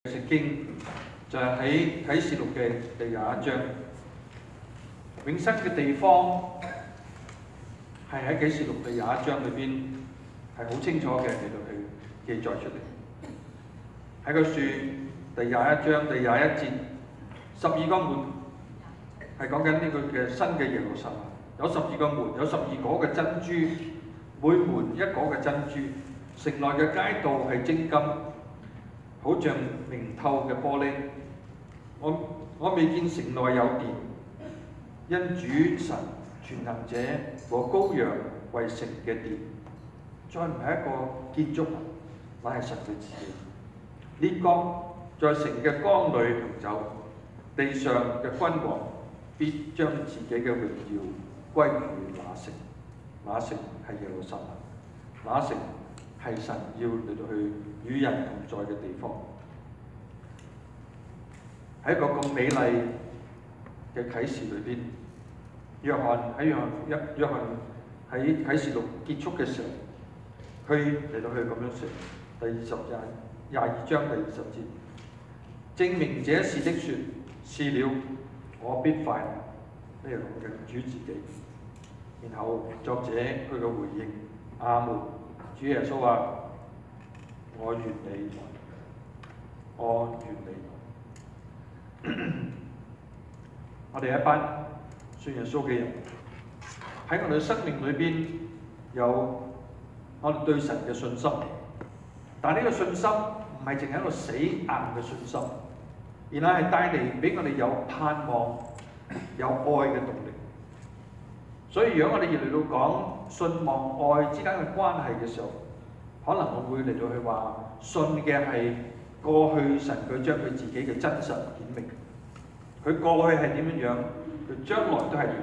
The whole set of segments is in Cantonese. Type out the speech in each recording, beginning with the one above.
聖經就係喺啟示錄嘅第21章，永生嘅地方係喺啟示錄第21章裏邊係好清楚嘅嚟到去記載出嚟。喺個書第21章第21節，12個門係講緊呢個嘅新嘅耶路撒冷，有12個門，有12個嘅珍珠，每門一個嘅珍珠，城內嘅街道係精金，好像明透嘅玻璃。我未見城內有殿，因主神全能者和羔羊為城嘅殿，再唔係一個建築物，乃係神佢自己。列國在城嘅光裏行走，地上嘅君王必將自己嘅榮耀歸於那城。那城係耶路撒冷，那城係神要嚟到去與人同在嘅地方。喺一個咁美麗嘅啟示裏邊，約翰喺啟示錄結束嘅時候，佢嚟到去咁樣寫，第22章第20節，證明這事的說，是了，我必快來。呢個講緊主自己。然後作者佢嘅回應，阿門。主耶穌話：我願你來，我願你來。我哋一班信耶穌嘅人喺我哋嘅生命裏邊有我哋對神嘅信心，但呢個信心唔係淨係一個死硬嘅信心，而係帶嚟俾我哋有盼望、有愛嘅動力。所以如果我哋嚟到講信望愛之間嘅關係嘅時候，可能我會嚟到去話信嘅係過去神佢將佢自己嘅真實顯明，佢過去係點樣樣，佢將來都係點樣。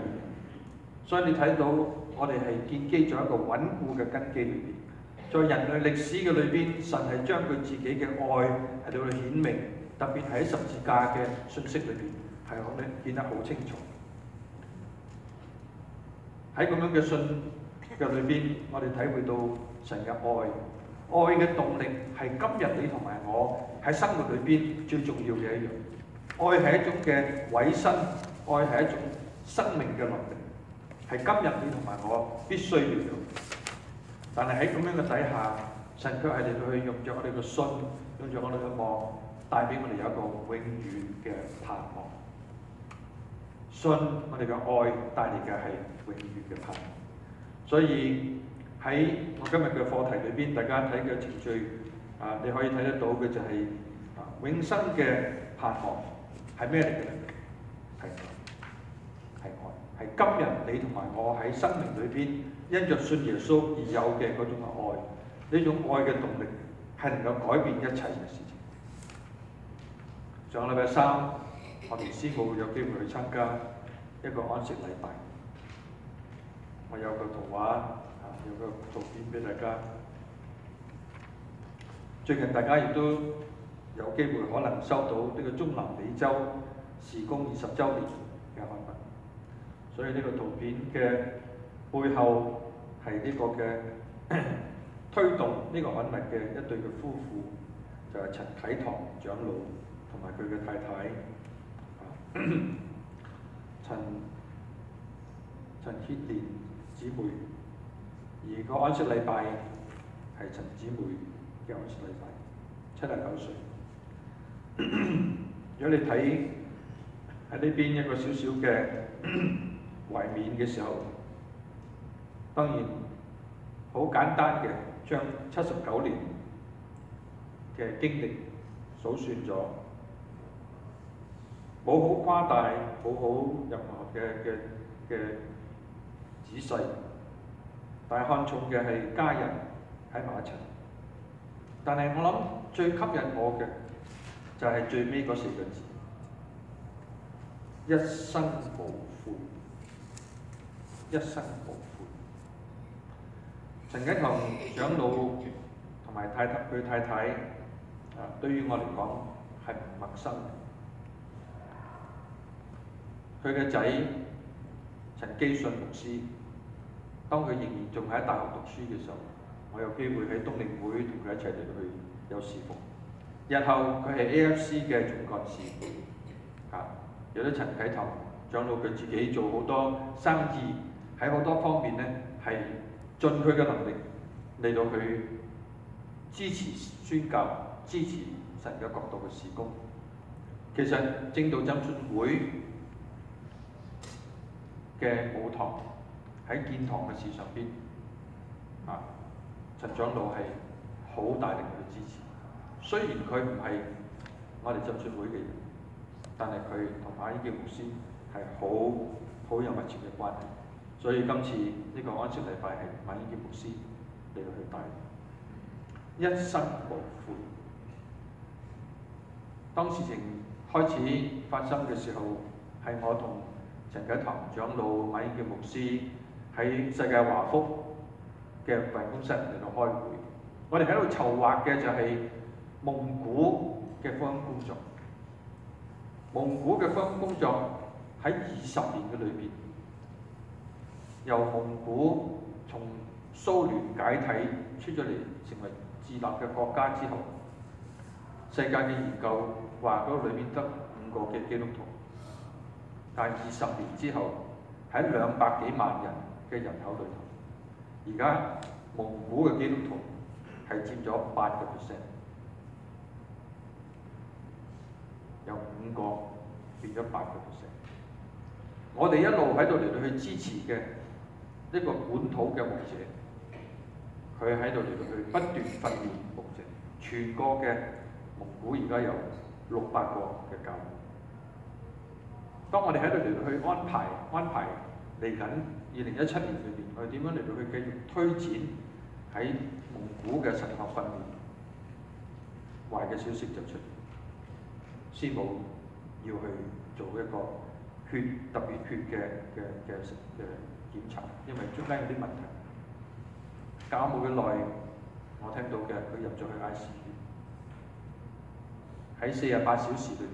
所以你睇到我哋係建基咗一個穩固嘅根基裏邊，在人類歷史嘅裏邊，神係將佢自己嘅愛喺度顯明，特別喺十字架嘅信息裏邊係我哋見得好清楚。喺咁樣嘅信嘅裏邊，我哋體會到神嘅愛。愛嘅動力係今日你同埋我喺生活裏邊最重要嘅一樣。愛係一種嘅委身，愛係一種生命嘅能力，係今日你同埋我必須要有。但係喺咁樣嘅底下，神卻係嚟到去用著我哋嘅信，用著我哋嘅望，帶俾我哋有一個永遠嘅盼望。信我哋嘅愛帶嚟嘅係永遠嘅盼望。所以喺我今日嘅課題裏邊，大家睇嘅程序你可以睇得到嘅就係永生嘅盼望係咩嚟嘅咧？係愛，係今日你同埋我喺生命裏邊因着信耶穌而有嘅嗰種嘅愛。呢種愛嘅動力係能夠改變一切嘅事情。上個禮拜三，我哋師母有機會去參加一個安息禮拜，我有個圖畫。有個圖片俾大家。最近大家亦都有機會可能收到呢個中南美洲事工20週年嘅刊物，所以呢個圖片嘅背後係呢個嘅推動呢個刊物嘅一對嘅夫婦，就係陳啟堂長老同埋佢嘅太太陳歇蓮姊妹。而個安息禮拜係陳姊妹嘅安息禮拜，79歲。如果你睇喺呢邊一個少少嘅懷緬嘅時候，當然好簡單嘅將79年嘅經歷數算咗，冇好誇大，冇好任何嘅仔細。但係看重嘅係家人喺埋一齊。但係我諗最吸引我嘅就係最尾嗰4個字：一生無悔。一生無悔。陳啟堂長老同埋佢太太對於我嚟講係唔陌生嘅。佢嘅仔陳基信牧師。當佢仍然仲喺大學讀書嘅時候，我有機會喺冬令會同佢一齊嚟到去有侍奉。日後佢係 AFC 嘅總幹事，有啲陳啟棠長老佢自己做好多生意，喺好多方面呢係盡佢嘅能力嚟到去支持宣教、支持神嘅國度嘅事工。其實正道浸信會嘅母堂喺建堂嘅事上邊，陳長老係好大力去支持。雖然佢唔係我哋浸信會嘅人，但係佢同馬英傑牧師係好有密切嘅關係。所以今次呢個安息禮拜係馬英傑牧師嚟到去帶，一生無悔。當事情開始發生嘅時候，係我同陳啟棠長老、馬英傑牧師喺世界華福嘅辦公室嚟到開會。我哋喺度籌劃嘅就係蒙古嘅福音工作。蒙古嘅福音工作喺20年嘅裏邊，由蒙古從蘇聯解體出咗嚟，成為自立嘅國家之後，世界嘅研究話嗰裏面得5個嘅基督徒，但係20年之後喺200幾萬人嘅人口裏頭，而家蒙古嘅基督徒係佔咗8%，由5個變咗8%。我哋一路喺度嚟到去支持嘅一個本土嘅牧者，佢喺度嚟到去不斷訓練牧者，全個嘅蒙古而家有600個嘅教會。當我哋喺度嚟到去安排嚟緊2017年裏邊，我哋點樣嚟到去繼續推展喺蒙古嘅神學訓練，壞嘅消息就出現，師母要去做一個特別血嘅檢查，因為中間有啲問題。教冇幾耐，我聽到嘅佢入咗去 ICU， 喺48小時裏邊，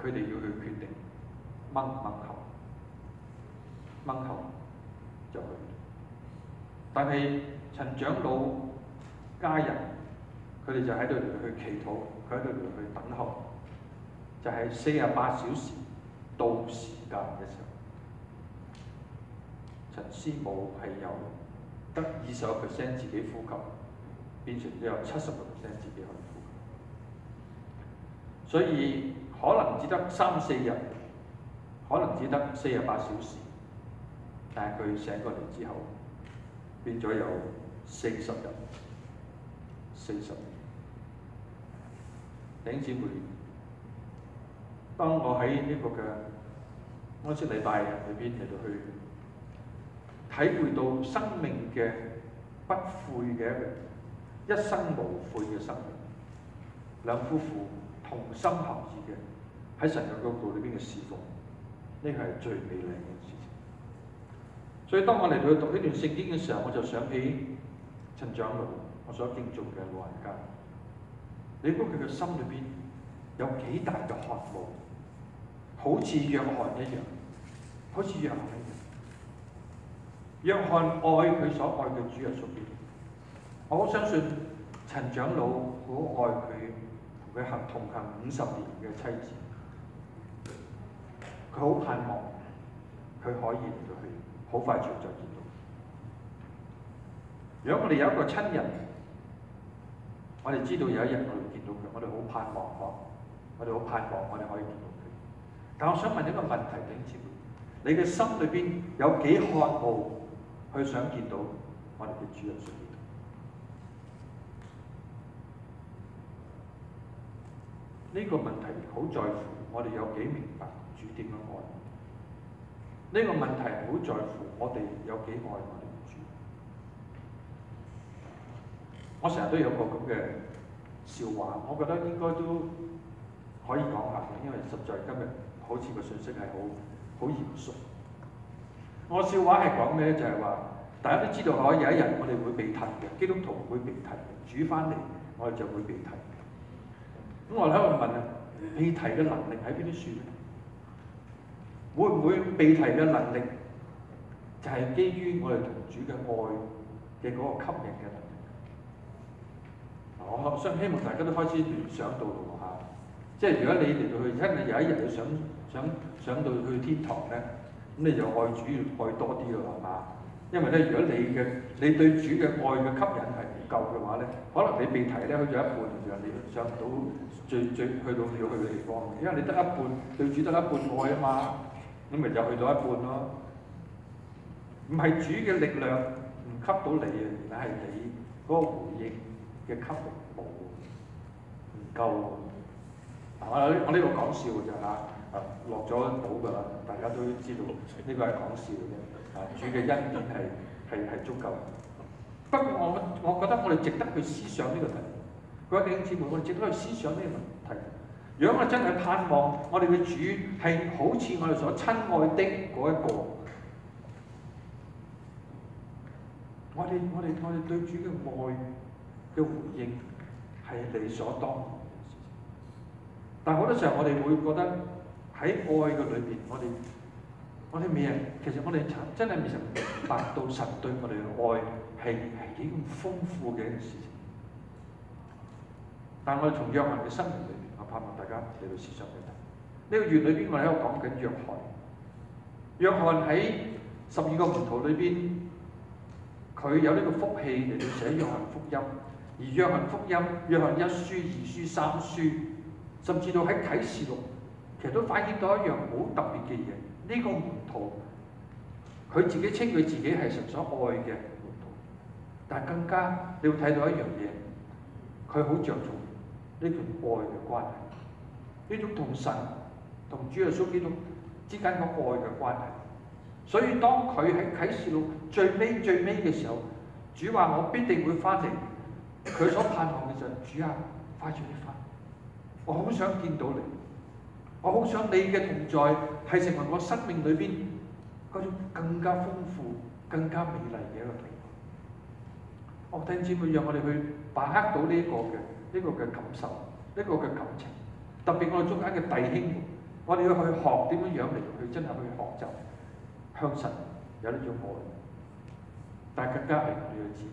佢哋要去決定掹喉就去。但係陳長老家人，佢哋就喺度嚟去祈禱，佢喺度嚟去等候，就係48小時到時間嘅時候，陳師母係有得20% 自己呼吸，變成咗有70% 自己可以呼吸，所以可能只得3-4日，可能只得48小時，但係佢醒過嚟之後，變咗有40日、40年。弟兄姊妹，當我喺呢個嘅安息禮拜裏邊嚟到去體會到生命嘅不悔嘅一生無悔嘅生命，兩夫婦同心合意嘅喺神嘅國度裏邊嘅侍奉，呢個係最美麗嘅事情。所以當我嚟到去讀呢段聖經嘅時候，我就想起陳長老，我所敬重嘅老人家。你估佢嘅心裏邊有幾大嘅渴慕，好似約翰一樣，好似約翰一樣。約翰愛佢所愛嘅主耶穌基督，我好相信陳長老好愛佢同佢同行50年嘅妻子，佢好盼望佢可以嚟到去好快脆再見到。如果我哋有一個親人，我哋知道有一日我哋會見到佢，我哋好盼望我哋好盼望我哋可以見到佢。但我想問一個問題，弟兄姊妹，你嘅心裏邊有幾渴慕去想見到我哋嘅主耶穌基督？呢個問題好在乎我哋有幾明白主點樣愛。呢個問題好在乎我哋有幾愛我哋嘅主。我成日都有個咁嘅笑話，我覺得應該都可以講下嘅，因為實在今日好似個信息係好嚴肅。我笑話係講咩？就係話大家都知道，有一日我哋會被提嘅，基督徒會被提嘅，主翻嚟我哋就會被提。咁我喺度問啊，被提嘅能力喺邊啲處咧？會唔會被提嘅能力就係基於我哋同主嘅愛嘅嗰個吸引嘅能力？我希望大家都開始聯想到咯。即係如果你嚟到去真係有一日你想到去天堂咧，咁你就愛主要愛多啲咯，係嘛？因為咧，如果你對主嘅愛嘅吸引係唔夠嘅話咧，可能你被提咧去咗一半，你上唔到最去到你要去嘅地方，因為你得一半對主得一半愛啊嘛，咁咪就去到一半咯。唔係主嘅力量唔吸到你啊，而係你嗰個回應嘅吸力冇，唔夠。我呢個講笑嘅啫嚇，落咗寶㗎啦，大家都知道呢個係講笑嘅啫。主嘅恩典係足夠。不過我覺得我哋值得去思想呢個題目。各位弟兄姊妹，我哋值得去思想呢個問題。如果我真係盼望我哋嘅主係好似我哋所親愛的嗰一個，我哋對主嘅愛嘅回應係理所當然嘅事情。但好多時候我哋會覺得喺愛嘅裏邊，我哋未人，其實我哋真係未曾明白到神對我哋嘅愛係幾咁豐富嘅一件事情。但我哋從約翰嘅生命裏邊，我盼望大家嚟到思想一下。呢個月裏邊，我哋喺度講緊約翰。約翰喺12個門徒裏邊，佢有呢個福氣嚟到寫約翰福音。而約翰福音、約翰1書、2書、3書，甚至到喺啟示錄，其實都反映到一樣好特別嘅嘢。呢個門徒，佢自己稱佢自己係神所愛嘅門徒，但更加你會睇到一樣嘢，佢好着重呢段愛嘅關係，呢種同神、同主耶穌基督之間個愛嘅關係。所以當佢喺啟示錄最尾嘅時候，主話我必定會翻嚟，佢所盼望嘅就係主啊，快啲翻！我好想見到你，我好想你嘅同在係成為我生命裏邊嗰種更加豐富、更加美麗嘅一個地方。我弟兄姊妹，讓我哋去把握到呢個嘅感受，呢個嘅感情。特別我哋中間嘅弟兄，我哋要去學點樣嚟去真係去學習向神有呢種愛，但係更加係我哋嘅姊妹，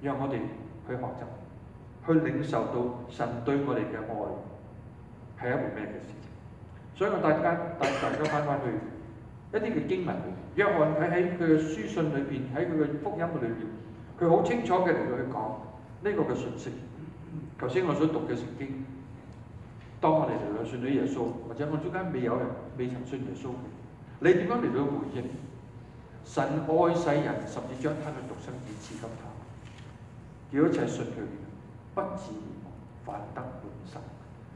讓我哋去學習。去領受到神對我哋嘅愛係一回咩嘅事情，所以我帶大家翻去一啲嘅經文裏邊。約翰佢喺佢嘅書信裏邊，喺佢嘅福音裏邊，佢好清楚嘅嚟到去講呢個嘅信息。頭先我所讀嘅聖經，當我哋嚟到信咗耶穌，或者我中間未曾信耶穌，你點樣嚟到回應？神愛世人，甚至將他嘅獨生子賜給他，叫一切信佢不至滅亡，反得永生。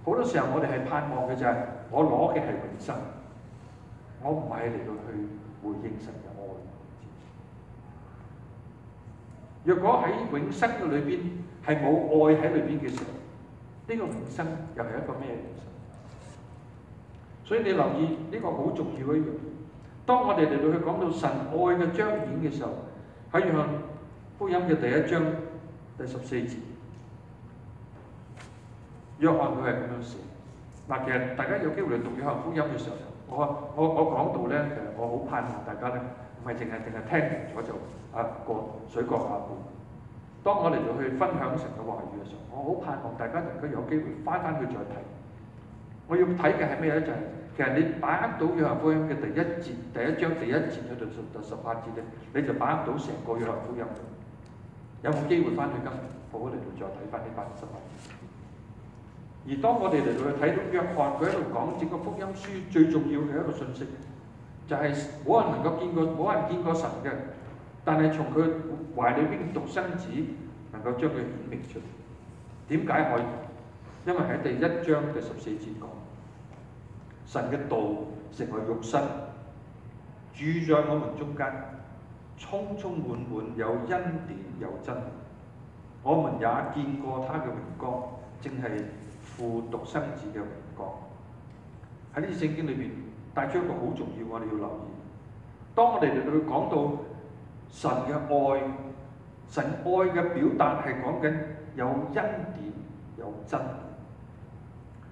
好多時候我哋係盼望嘅就係我攞嘅係永生，我唔係嚟到去回應神嘅愛。若果喺永生嘅裏邊係冇愛喺裏邊嘅時候，呢個永生又係一個咩永生？所以你留意呢個好重要嘅一樣。當我哋嚟到去講到神愛嘅彰顯嘅時候，喺約翰福音嘅第1章第14節。約翰佢係咁樣寫。嗱，其實大家有機會嚟讀約翰福音嘅時候，我講到咧，其實我好盼望大家咧，唔係淨係聽完咗就過水過鴨背。當我嚟到去分享神嘅話語嘅時候，我好盼望大家能夠有機會翻去再睇。我要睇嘅係咩咧？就係、其實你把握到約翰福音嘅第1章第1節去到18節咧，你就把握到成個約翰福音。有冇機會翻去今日好嚟到再睇翻呢18節？而當我哋嚟到去睇到約翰佢喺度講整個福音書最重要嘅一個信息，就係冇人見過神嘅，但係從佢懷裏邊獨生子能夠將佢顯明出嚟。點解可以？因為喺第1章第14節講，神嘅道成為肉身，住在我們中間，充充滿滿有恩典有真理。我們也見過他嘅榮光，正係父獨生子嘅榮光。喺呢啲聖經裏邊帶出一個好重要，我哋要留意。當我哋嚟到講到神嘅愛，神愛嘅表達係講緊有恩典有真理，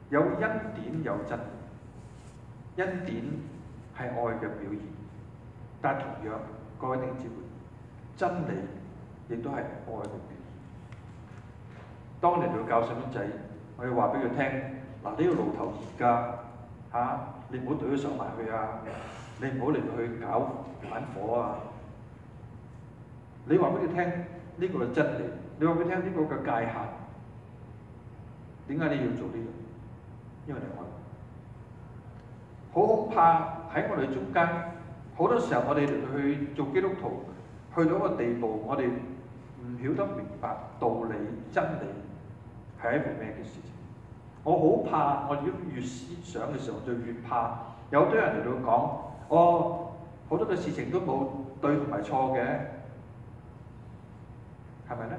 有恩典有真理。恩典係愛嘅表現，但同樣各位弟兄姊妹，真理亦都係愛嘅表現。當我哋嚟到教細蚊仔我要話俾佢聽，嗱，呢個路頭而家你唔好對佢手埋去啊！你唔好嚟到去搞玩火啊！你話俾佢聽，呢個係真理。你話俾佢聽，呢個嘅界限。點解你要做呢個？因為你愛。好恐怕喺我哋中間，好多時候我哋去做基督徒，去到一個地步，我哋唔曉得明白道理、真理係一件咩嘅事情。我好怕，我哋越思想嘅時候就越怕。有好多人嚟到講，好多嘅事情都冇對同埋錯嘅，係咪咧？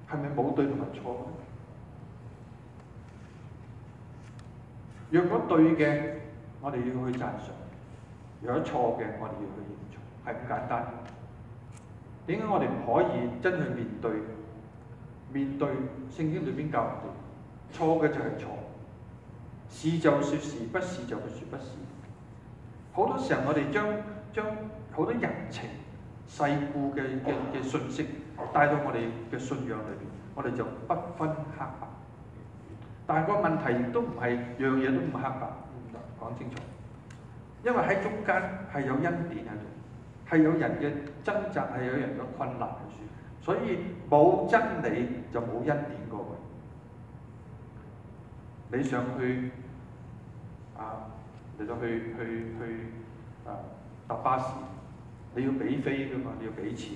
係咪冇對同埋錯咧？若果對嘅，我哋要去讚賞；如果錯嘅，我哋要去認錯，係咁簡單。點解我哋唔可以真去面對聖經裏邊教我哋，錯嘅就係錯，是就說是，不是就去說不是。好多時候我哋將好多人情世故嘅信息帶到我哋嘅信仰裏邊，我哋就不分黑白。但係個問題亦都唔係樣嘢都唔黑白，講清楚。因為喺中間係有恩典喺度，係有人嘅掙扎，係有人嘅困難喺處，所以冇真理就冇恩典嗰個。你想去嚟到去搭巴士，你要俾飛㗎嘛，你要俾錢，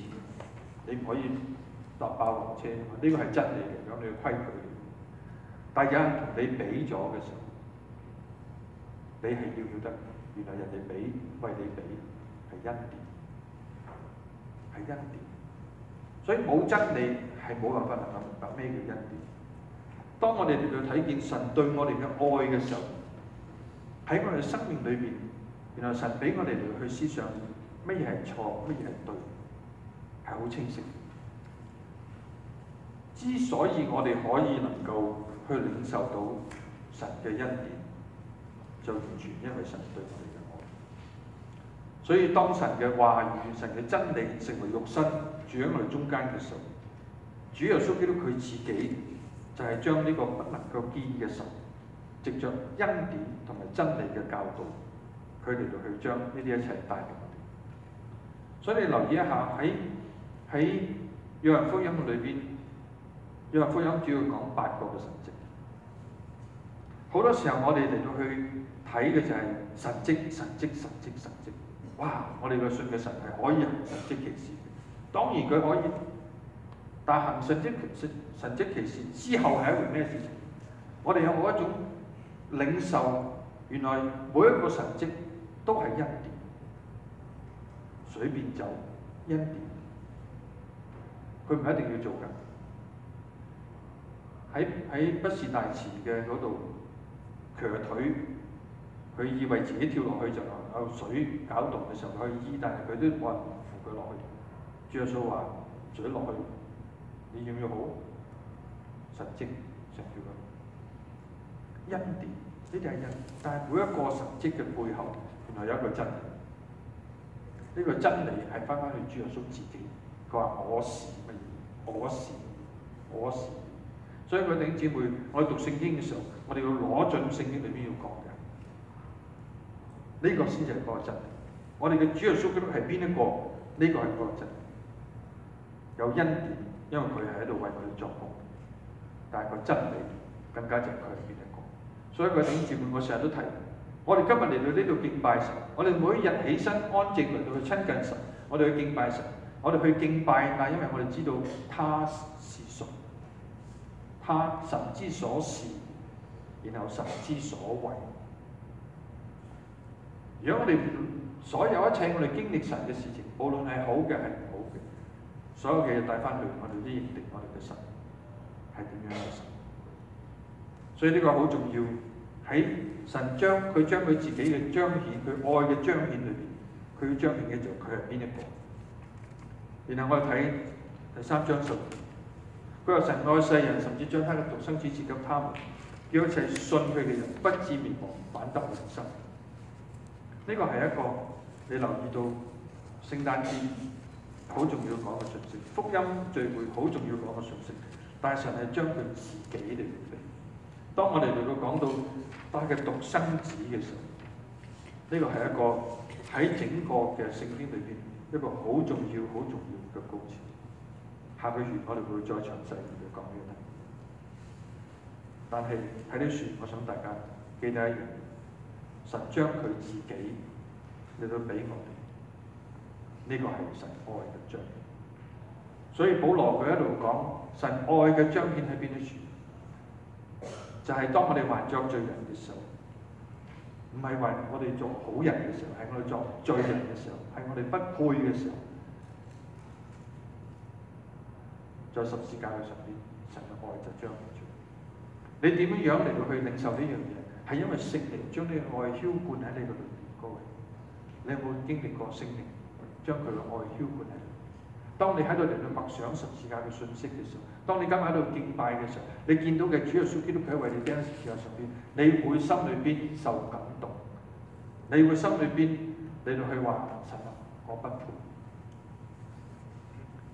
你唔可以搭霸王車㗎嘛，呢個係真理嚟講，你要規矩。但有人同你比咗嘅時候，你係要曉得，原來人哋為你比係恩典，係恩典。所以冇真理係冇辦法能夠明白咩叫恩典。當我哋嚟到睇見神對我哋嘅愛嘅時候，喺我哋生命裏邊，原來神俾我哋嚟去思想乜嘢係錯，乜嘢係對，係好清晰。之所以我哋可以能夠去領受到神嘅恩典，就完全因為神對我哋嘅愛。所以當神嘅話語、神嘅真理成為肉身住喺我哋中間嘅時候，主耶穌基督佢自己就係將呢個不能夠見嘅神，藉着恩典同埋真理嘅教導，佢嚟到去將呢啲一齊帶俾我哋。所以你留意一下喺約翰福音裏邊，約翰福音主要講8個嘅神蹟。好多時候我哋嚟到去睇嘅就係神蹟、神蹟、神蹟、神蹟。哇！我哋嘅信嘅神係可以行神蹟奇事嘅，當然佢可以，但行神蹟奇事之後係一回咩事情？我哋有冇一種領受？原來每一個神蹟都係恩典，水變酒恩典，佢唔一定要做㗎。喺畢士大池嘅嗰度瘸腿，佢以為自己跳落去就有水攪動嘅時候可以醫，但係佢都冇人扶佢落去。主耶穌話：水落去，你要唔要好？神蹟成就佢恩典，呢啲係恩。但係每一個神蹟嘅背後，原來有一個真理。呢個真理係翻去主耶穌自己。佢話：我是乜嘢？我是。所以各位弟兄姊妹，我哋讀聖經嘅時候，我哋要攞準聖經裏邊要講嘅，呢個先至係嗰個真理。我哋嘅主耶穌基督係邊一個？呢個係嗰個真理。有恩典，因為佢係喺度為我哋作工。但係個真理更加就係佢係邊一個。所以各位弟兄姊妹，我成日都提，我哋今日嚟到呢度敬拜神，我哋每一日起身安靜嚟到去親近神，我哋去敬拜神，我哋去敬拜，但因為我哋知道他是誰。他神之所是，然後神之所為。如果我哋所有一切我哋經歷神嘅事情，無論係好嘅係唔好嘅，所有嘅嘢帶翻去，我哋都認定我哋嘅神係點樣嘅神。所以呢個好重要。喺神將佢自己嘅彰顯，佢愛嘅彰顯裏邊，佢要彰顯嘅就佢係邊一個。然後我哋睇第3章10。佢話神愛世人，甚至將他嘅獨生子賜給他們，叫一切信佢嘅人不至滅亡，反得永生。呢個係一個你留意到聖誕節好重要講嘅信息，福音聚會好重要講嘅信息。但係神係將佢自己嚟俾。當我哋嚟到講到他嘅獨生子嘅時候，呢個係一個喺整個嘅聖經裏邊一個好重要、好重要嘅高潮。下個月我哋會再詳細嚟講呢個題。但係喺呢處，我想大家記得一樣，神將佢自己嚟到俾我哋，呢個係神愛嘅彰顯。所以保羅佢一路講神愛嘅彰顯喺邊啲處？就係當我哋還作罪人嘅時候，唔係話我哋做好人嘅時候，係我哋作罪人嘅時候，係我哋不配嘅時候，在十字架嘅上邊，神嘅愛就彰顯出嚟。你點樣嚟到去領受呢樣嘢？係因為聖靈將呢個愛澆灌喺你個裏邊，各位，你有冇經歷過聖靈將佢嘅愛澆灌喺你？當你喺度嚟到默想十字架嘅信息嘅時候，當你今日喺度敬拜嘅時候，你見到嘅主耶穌基督佢喺為你釘十字架上邊，你會心裏邊受感動，你會心裏邊嚟到去話神啊，我不配。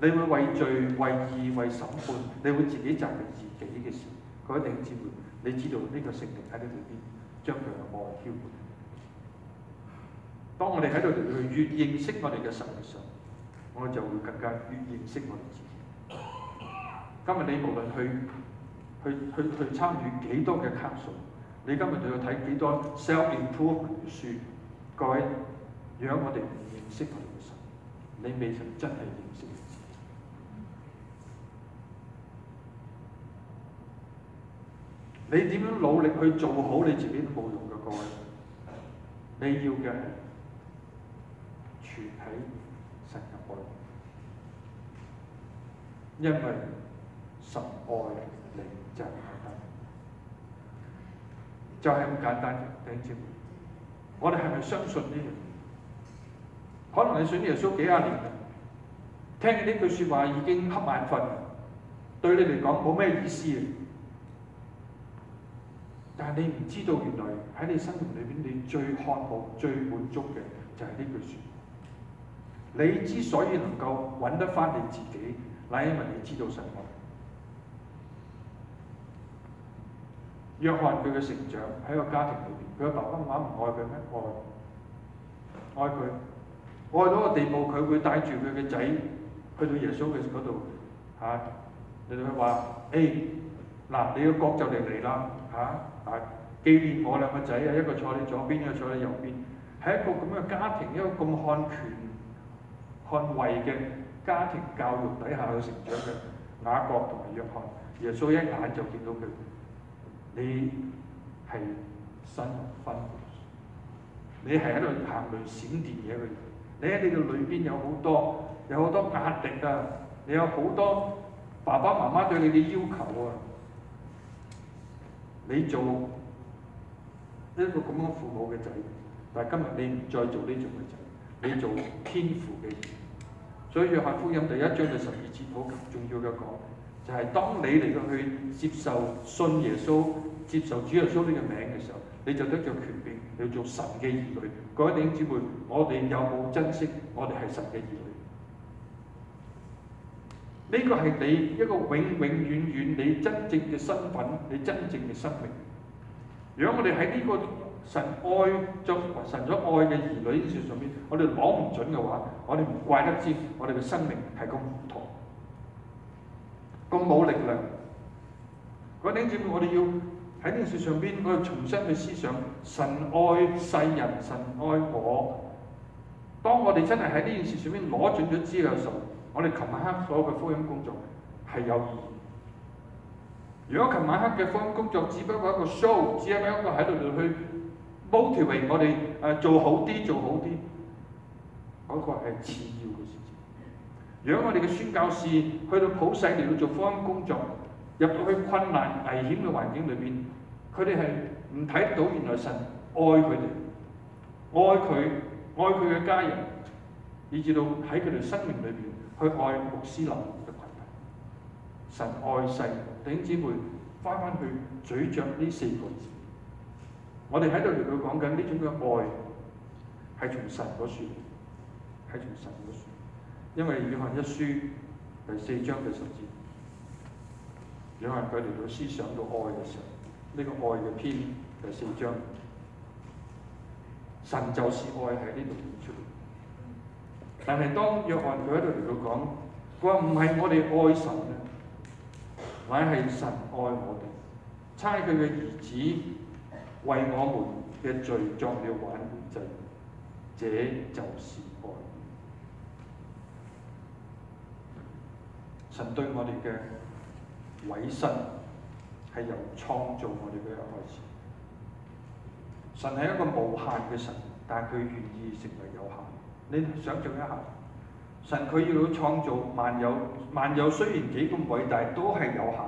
你會為罪、為義、為審判，你會自己責備自己嘅時候，各位弟兄姊妹，你知道呢個聖靈喺你裏邊將佢嘅愛澆灌。當我哋喺度嚟到去越認識我哋嘅神嘅時候，我就會更加越認識我哋自己。今日你無論去參與幾多嘅 counsel， 你今日就要睇幾多 self-improvement 嘅書，各位，如果我哋唔認識我哋嘅神，你未曾真係認識你自己。你點樣努力去做好你自己都冇用嘅，各位。你要嘅係存喺神嘅愛，因為神愛你就係咁簡單，就係咁簡單嘅。弟兄姊妹，我哋係咪相信呢樣嘢？可能你信耶穌幾廿年啦，聽呢句説話已經瞌眼瞓，對你嚟講冇咩意思嘅。但係你唔知道，原來喺你生命裏邊，你最渴望、最滿足嘅就係呢句説話。你之所以能夠揾得翻你自己，乃因為你知道神愛。約翰佢嘅成長喺個家庭裏邊，佢嘅爸爸媽媽唔愛佢咩？愛佢，愛到個地步，佢會帶住佢嘅仔去到耶穌嘅嗰度嚇，你哋佢話：嗱，你嘅國就嚟啦紀念我兩個仔啊，一個坐你左邊，一個坐你右邊，喺一個咁嘅家庭，一個咁看權看位嘅家庭教育底下去成長嘅雅各同埋約翰，耶穌一眼就見到佢，你係新婚，你係喺度行雷閃電嘅一個人，你喺你嘅裏邊有好多壓力啊，你有好多爸爸媽媽對你嘅要求啊，你做一個咁樣父母嘅仔，但係今日你唔再做呢種嘅仔，你做天父嘅兒。所以約翰福音第1章第12節好重要嘅講，就係當你嚟到去接受信耶穌、接受主耶穌呢個名嘅時候，你就得咗權柄，你要做神嘅兒女。各位弟兄姊妹，我哋有冇珍惜我哋係神嘅兒女？呢個係你一個永遠你真正嘅身份，你真正嘅生命。如果我哋喺呢個神所愛嘅兒女呢件事上面，我哋攞唔準嘅話，我哋唔怪得知我哋嘅生命係咁糊塗，咁冇力量。嗰啲姊妹，我哋要喺呢件事上邊，我哋重新去思想神愛世人，神愛我。當我哋真係喺呢件事上邊攞準咗資料嘅時候，我哋琴晚黑所有嘅福音工作係有意義。如果琴晚黑嘅福音工作只不過一個 show， 只係一個喺度去 motivate 我哋做好啲，嗰個係次要嘅事情。如果我哋嘅宣教士去到普世嚟到做福音工作，入到去困難危險嘅環境裏邊，佢哋係唔睇到原來神愛佢哋，愛佢嘅家人，以至到喺佢哋生命裏邊去愛穆斯林嘅群體。神愛世人，弟兄姊妹翻去咀嚼呢4個字。我哋喺度嚟到講緊呢種嘅愛係從神嗰處，係從神嗰處。因為約翰一書第4章第10節，讓人佢嚟到思想到愛嘅時候，呢、個愛嘅篇第4章，神就是愛喺呢度顯出嚟。但係當約翰佢喺度嚟到講，佢話唔係我哋愛神啊，乃係神愛我哋，差佢嘅兒子為我們嘅罪作了挽回祭，這就是愛。神對我哋嘅委身係由創造我哋嗰日開始。神係一個無限嘅神，但係佢願意成為有限。你想象一下，神佢要創造萬有，萬有雖然幾咁偉大，都係有限。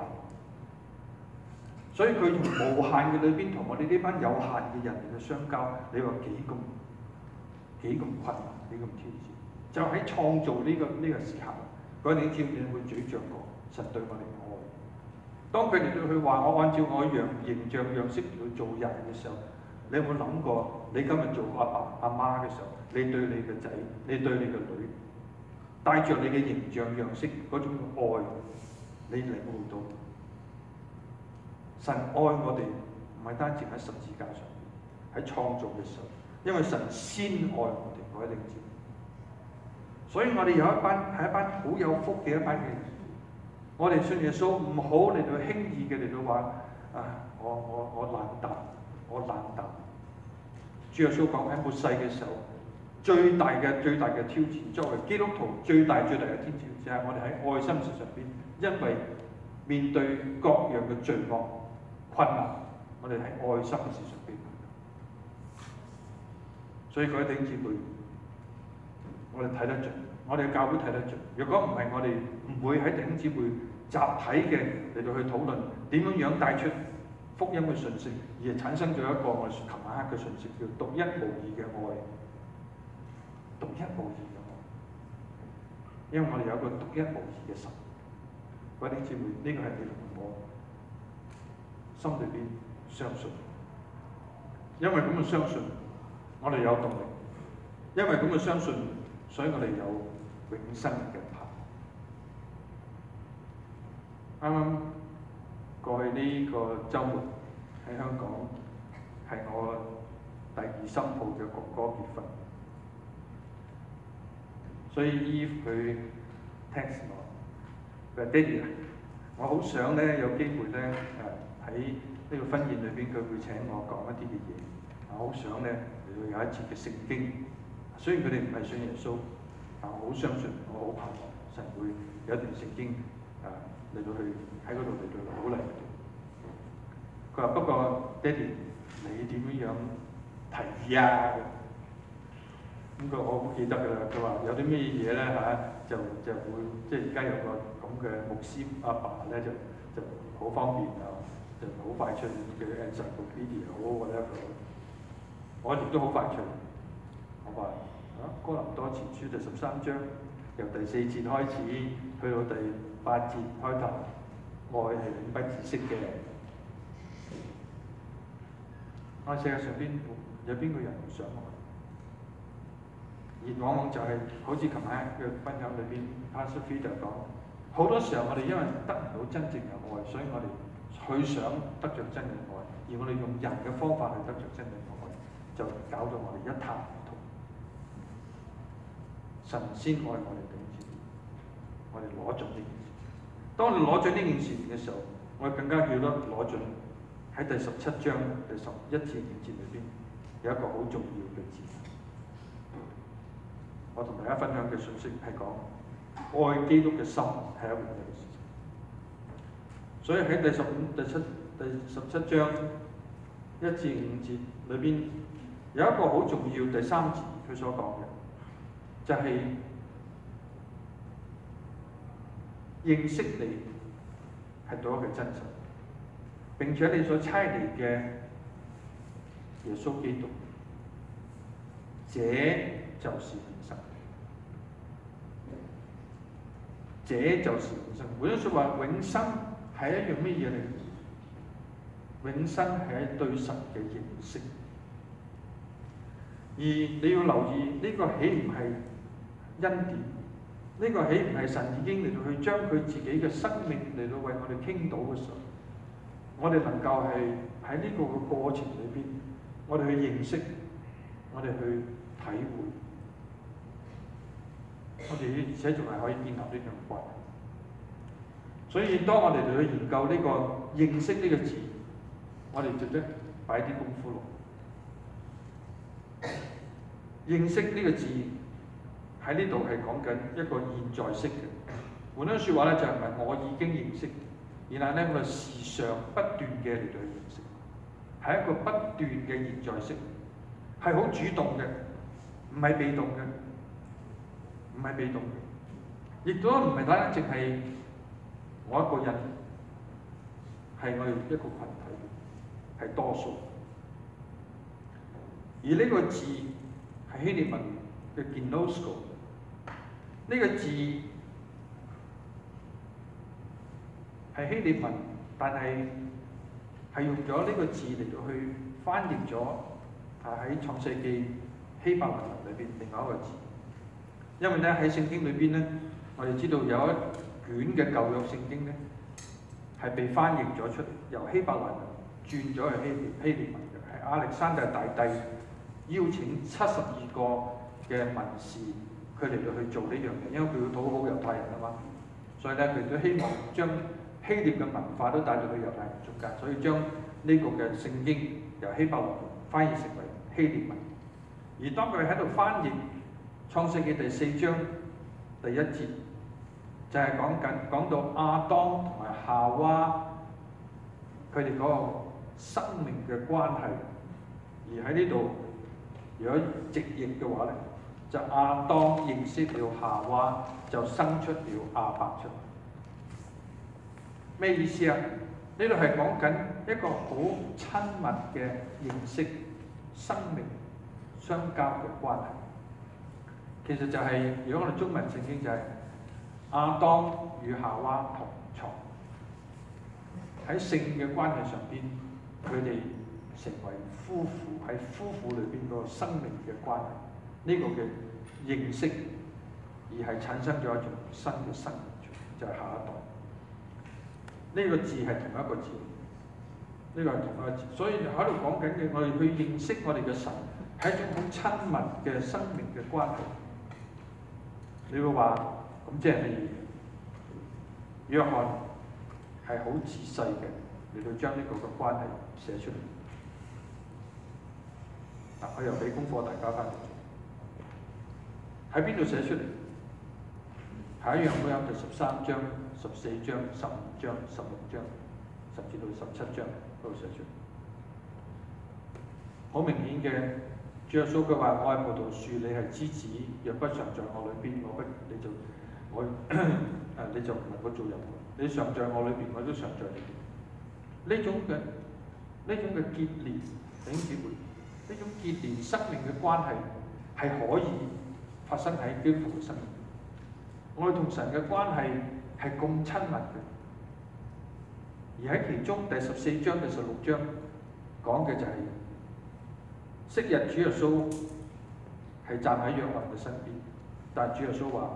所以佢從無限嘅裏邊同我哋呢班有限嘅人嚟到相交，你話幾咁困難，幾咁挑戰？就喺創造呢個時刻，嗰啲挑戰會咀嚼過神對我哋嘅愛。當佢哋對佢話：我按照我形象樣式嚟做人嘅時候，你有冇諗過？你今日做阿爸阿媽嘅時候，你對你嘅仔，你對你嘅女，帶着你嘅形象樣式嗰種愛，你領會到神愛我哋，唔係單止喺十字架上邊，喺創造嘅時候，因為神先愛我哋，我一定知。所以我哋有一班係一班好有福嘅一班嘅人，我哋信耶穌唔好嚟到輕易嘅嚟到話啊，我冷淡，我冷淡。主耶穌講喺末世嘅時候，最大嘅挑戰，作為基督徒最大嘅挑戰，就係我哋喺愛心事上邊，因為面對各樣嘅罪惡困難，我哋喺愛心事上邊。所以各位弟兄姊妹，我哋睇得準，我哋嘅教會睇得準。如果唔係，我哋唔會喺弟兄姊妹集體嘅嚟到去討論點樣帶出福音嘅信息，而產生咗一個我哋琴晚黑嘅信息，叫獨一無二嘅愛。獨一無二嘅愛，因為我哋有一個獨一無二嘅神。各位弟兄姊妹，呢個係你同我心裏邊相信，因為咁嘅相信，我哋有動力；因為咁嘅相信，所以我哋有永生嘅盼。啱啱過去呢個週末喺香港，係我第二心抱嘅哥哥結婚，所以 Eve 佢 text 我，佢話爹哋啊，我好想咧有機會咧喺呢個婚宴裏邊，佢會請我講一啲嘅嘢。我好想咧嚟到有一節嘅聖經，雖然佢哋唔係信耶穌，但我好相信，我好盼望神會有一段聖經嚟到去喺嗰度嚟到鼓勵佢哋。佢話：不過爹哋，你點樣提議啊？咁佢我好記得㗎啦。佢話有啲咩嘢咧就會即係而家有個咁嘅牧師阿爸咧就好方便啊，就好快出嘅 encyclopedia 好 whatever。我亦都好快出。我話哥林多前書第13章由第4節開始去到第8節開頭，愛係永不止息嘅。我世界上邊有邊個人唔想愛？而往往就係、好似琴晚嘅分享裏邊 Pastor Peter 講，好多時候我哋因為得唔到真正嘅愛，所以我哋去想得着真正嘅愛，而我哋用人嘅方法去得着真正嘅愛，就搞到我哋一塌糊塗。神先愛我哋嘅件事，我哋攞盡呢件事。當我哋攞盡呢件事嘅時候，我哋更加要得攞盡喺第17章第11至2節裏邊有一個好重要嘅字。我同大家分享嘅信息係講愛基督嘅心係一回事嘅事情。所以喺第17章1至5節裏邊有一個好重要第3節佢所講嘅，就係、認識你係多一個真神，並且你所差嚟嘅耶穌基督，這就是永生。這就是永生。換句説話，永生係一樣乜嘢嚟？永生係一對神嘅認識。而你要留意呢、個豈唔係恩典？呢個豈唔係神已經嚟到去將佢自己嘅生命嚟到為我哋傾倒嘅時候，我哋能夠係喺呢個嘅過程裏邊，我哋去認識，我哋去體會，我哋而且仲係可以建立呢樣關係。所以當我哋嚟去研究呢個認識呢個字，我哋值得擺啲功夫落。認識呢個字喺呢度係講緊一個現在式嘅，換句説話咧就唔係我已經認識，然後咧我哋時常不斷嘅嚟到去認識，係一個不斷嘅現在式，係好主動嘅，唔係被動嘅，唔係被動嘅，亦都唔係單淨係我一個人，係我哋一個群體，係多數。而呢個字係希臘文嘅 ginosko， 呢個字係希臘文，但係用咗呢個字嚟到去翻譯咗喺創世記希伯來文裏邊另外一個字。因為咧喺聖經裏邊咧，我哋知道有一卷嘅舊約聖經咧係被翻譯咗出嚟，由希伯來文轉咗去希臘文嘅，係亞歷山大大帝邀請72個嘅文士，佢嚟到去做呢樣嘢，因為佢要討好猶太人啊嘛，所以咧佢都希望將希臘嘅文化都帶到去猶太人中間，所以將呢個嘅聖經由希伯來文翻譯成為希臘文。而當佢喺度翻譯創世記第4章第1節，就係講到亞當同埋夏娃佢哋嗰個生命嘅關係，而喺呢度如果直譯嘅話咧，就亞當認識了夏娃，就生出了亞伯出嚟。咩意思啊？呢度係講緊一個好親密嘅認識、生命相交嘅關係。其實就係、如果我哋中文聖經就係亞當與夏娃同床，喺性嘅關係上邊，佢哋成為夫婦，喺夫婦裏邊個生命嘅關係，呢、個嘅認識，而係產生咗一種新嘅生命，就係、下一代。呢、個字係同一個字，呢、個係同一個字，所以喺度講緊嘅，我哋去認識我哋嘅神，係一種好親密嘅生命嘅關係。你會話咁即係乜嘢？約翰係好仔細嘅嚟到將呢個嘅關係寫出嚟。嗱，我又俾功課大家翻嚟做。喺邊度寫出嚟？係一樣都有第13章、14章、15章、16章，甚至到17章都寫出嚟。好明顯嘅。主耶穌佢話：我係葡萄樹，你係枝子。若不常在我裏邊，你就唔能夠做任何。你常在我裏邊，我都常在你邊。呢種嘅結連，弟兄姊妹，呢種結連生命嘅關係係可以發生喺基督徒嘅生命。我哋同神嘅關係係咁親密嘅，而喺其中第14章、第16章講嘅就係、昔日主耶穌係站喺約翰嘅身邊，但係主耶穌話：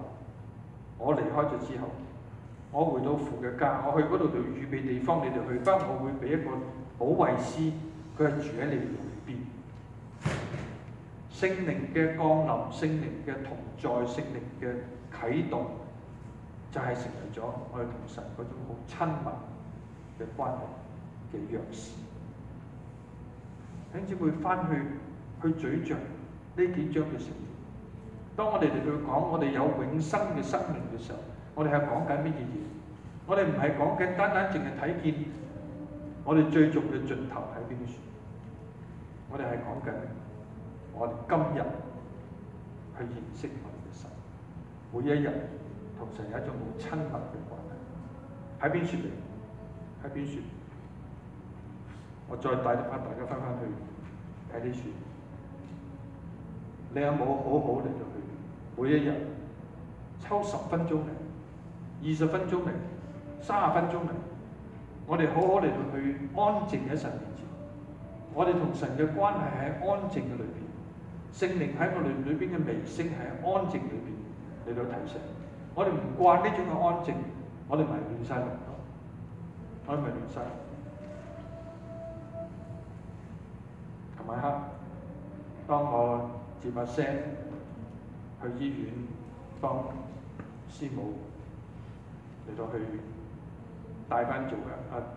我離開咗之後，我回到父嘅家，我去嗰度就預備地方，你哋去。不過我會俾一個保惠師，佢係住喺你哋裏邊。聖靈嘅降臨、聖靈嘅同在、聖靈嘅啟動，就係、成為咗我哋同神嗰種好親密嘅關係嘅鑰匙。弟兄姊妹翻去咀嚼呢幾章嘅聖經。當我哋嚟到講我哋有永生嘅生命嘅時候，我哋係講緊乜嘢嘢？我哋唔係講緊單單淨係睇見我哋最終嘅盡頭喺邊處。我哋係講緊我哋今日去認識我哋嘅神，每一日同神有一種好親密嘅關係。喺邊處嚟？喺邊處？我再帶翻大家翻去睇啲書。你有冇好好嚟到去每一日抽10分鐘嚟、20分鐘嚟、30分鐘嚟，我哋好好嚟到去安靜喺神面前。我哋同神嘅關係喺安靜嘅裏邊，聖靈喺我哋裏邊嘅微聲喺安靜裏邊嚟到提醒。我哋唔慣呢種嘅安靜，我哋咪亂晒龍咯，我哋咪亂晒。琴晚黑，當我接把聲去醫院幫師母嚟到去帶翻做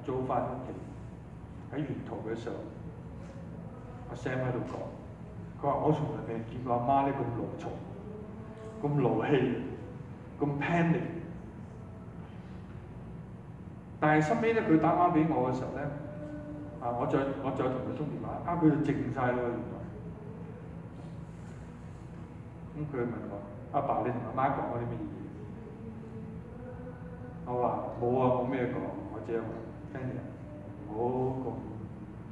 租翻屋企，喺沿途嘅時候，阿 Sam 喺度講，佢話我從來未見過阿媽呢咁勞嘈、咁勞氣、咁 panic。但係收尾咧，佢打電話俾我嘅時候咧，我再同佢通電話，佢就靜晒咯，原來。咁佢問我：阿爸，你同阿媽講咗啲乜嘢？我話冇啊，冇咩講，我只係話聽日唔好咁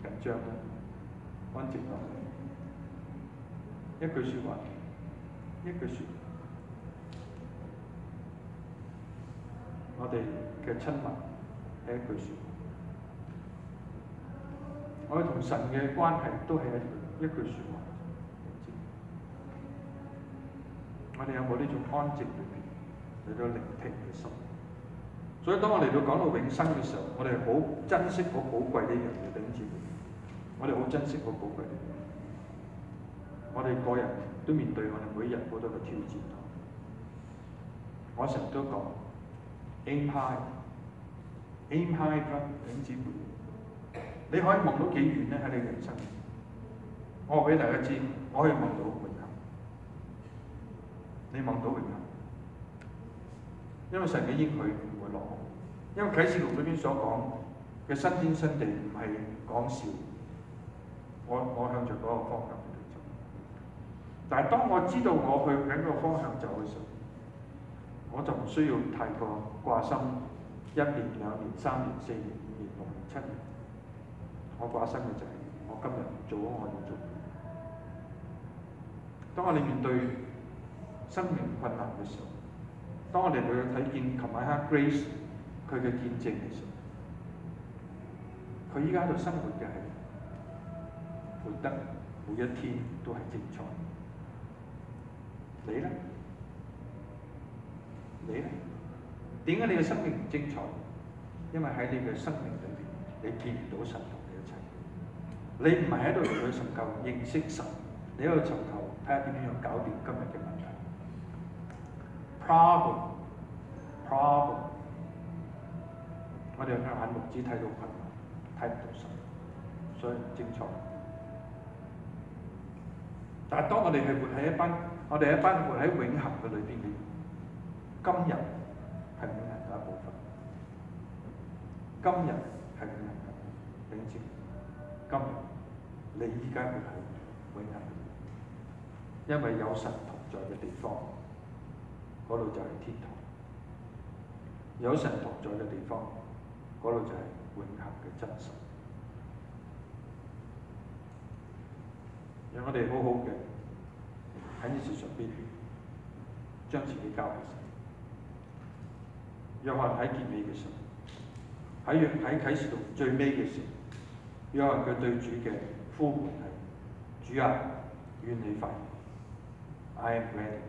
緊張啦，安靜落嚟。一句説話，一句説話，我哋嘅親密係一句説話，我哋同神嘅關係都係一句説話。我哋有冇呢種安靜裏邊嚟到聆聽嘅心？所以當我嚟到講到永生嘅時候，我哋好珍惜、好寶貴呢樣嘢，弟兄姊妹。我哋好珍惜、好寶貴呢樣嘢。我哋個人都面對我哋每一日好多嘅挑戰。我成日都講 aim high，aim high 啦，弟兄姊妹。你可以望到幾遠咧？喺你人生，我話俾大家知，我可以望到永恆。你望到永恆，因為神嘅應許唔會落空。因為啟示錄裏邊所講嘅新天新地唔係講笑，我向着嗰個方向去走。但係當我知道我去喺嗰個方向走嘅時候，我就唔需要太過掛心1年、2年、3年、4年、5年、6年、7年。我掛心嘅就係我今日做咗我要做。當我哋面對生命困難嘅時候，當我哋去睇見琴晚黑 Grace 佢嘅見證嘅時候，佢依家喺度生活嘅係活得每一天都係精彩。你咧？你咧？點解你嘅生命唔精彩？因為喺你嘅生命裏邊，你見唔到神同你一齊。你唔係喺度嚟去尋求認識神，你喺度尋求睇下點樣搞掂今日嘅問題。problem， 我哋嘅眼目只睇到困難，睇唔到神，所以唔精彩。但係當我哋係活喺一班活喺永恆嘅裏邊嘅人，今日係永恆嘅一部分。今日係永恆嘅領袖，今日你依家活喺永恆，因為有神同在嘅地方，嗰度就係天堂；有神同在嘅地方，嗰度就係永恆嘅真實。讓我哋好好嘅喺呢事上邊將自己交俾神。約翰喺結尾嘅時候，喺啟示錄最尾嘅時候，約翰佢對主嘅呼喚係：主啊，願你快來 ，I am ready。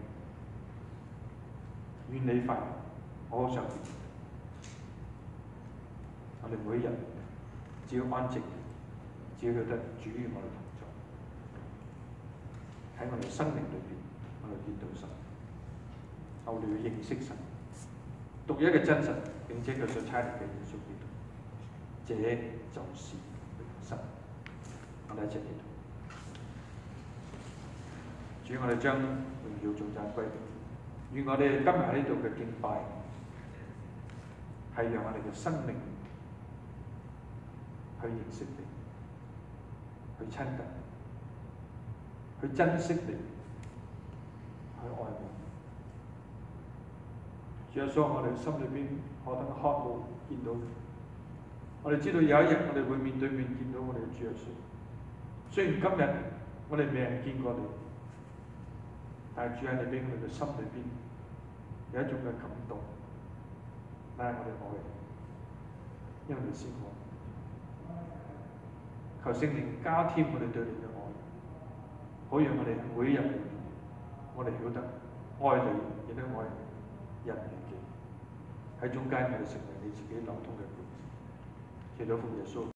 願你快來，我好想見你。我哋每一日只要安靜，只要覺得主與我哋同在，喺我哋生命裏邊，我哋見到神，我哋要認識神，獨一嘅真神，並且佢所差嚟嘅耶穌基督，這就是永生。我哋一齊祈禱。主，我哋將榮耀頌讚歸俾你。願我哋今日喺呢度嘅敬拜，係讓我哋嘅生命去認識你，去親近你，去珍惜你，去愛慕你。主啊，所以我哋心裏邊何等渴慕見到你。我哋知道有一日我哋會面對面見到我哋嘅主耶穌。雖然今日我哋未人見過你，但係主喺你俾我哋嘅心裏邊有一種嘅感動，但係我哋愛你，因為你先愛。求聖靈加添我哋對你嘅愛，好讓我哋每一日我哋曉得愛你，亦都愛你，人連結，喺中間佢哋成為你自己流通嘅管子。祈禱奉耶穌。